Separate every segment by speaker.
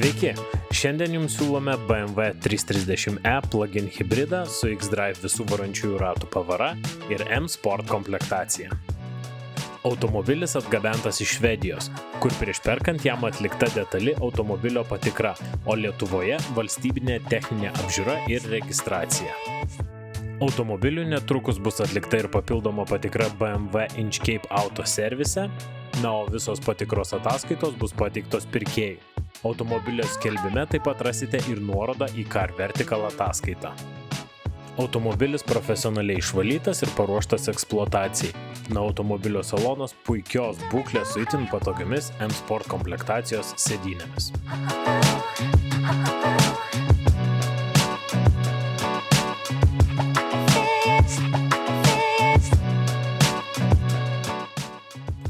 Speaker 1: Sveiki! Šiandien jums siūlome BMW 330e plug-in hibridą su X-Drive visų varančiųjų ratų pavara ir M-Sport komplektacija. Automobilis atgabentas iš Švedijos, kur prieš perkant jam atlikta detali automobilio patikra, o Lietuvoje valstybinė techninė apžiūra ir registracija. Automobiliui netrukus bus atlikta ir papildoma patikra BMW Inchcape Auto servise, na o visos patikros ataskaitos bus pateiktos pirkėjui. Automobilio skelbime taip pat rasite ir nuorodą į Car Vertical ataskaitą. Automobilis profesionaliai išvalytas ir paruoštas eksploatacijai. Na, automobilio salonas puikios būklės su itin patogiomis M-Sport komplektacijos sėdynėmis.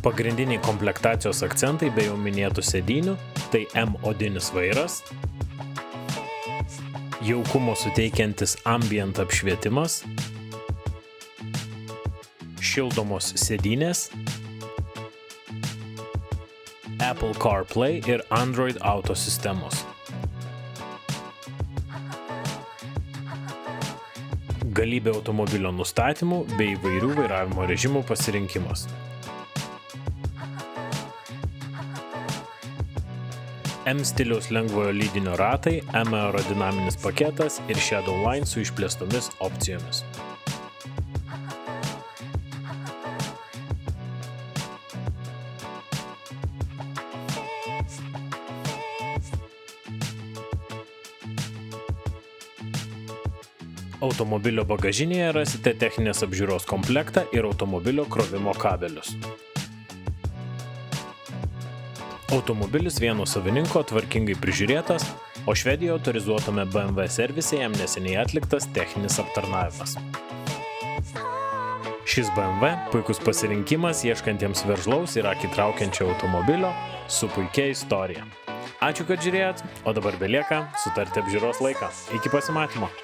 Speaker 1: Pagrindiniai komplektacijos akcentai be jau minėtų sėdynių tai M odinis vairas, jaukumo suteikiantis ambient apšvietimas, šildomos sėdynės, Apple CarPlay ir Android Auto sistemos. Galybė automobilio nustatymų bei įvairių vairavimo režimų pasirinkimas. M stiliaus lengvojo lydinio ratai, M aerodinaminis paketas ir Shadow Line su išplėstomis opcijomis. Automobilio bagažinėje rasite techninės apžiūros komplektą ir automobilio krovimo kabelius. Automobilis vieno savininko tvarkingai prižiūrėtas, o Švedijoje autorizuotame BMW servise jam neseniai atliktas techninis aptarnavimas. Šis BMW puikus pasirinkimas ieškantiems veržlaus ir akį traukiančio automobilio su puikia istorija. Ačiū, kad žiūrėjot, o dabar belieka sutarti apžiūros laiką. Iki pasimatymo.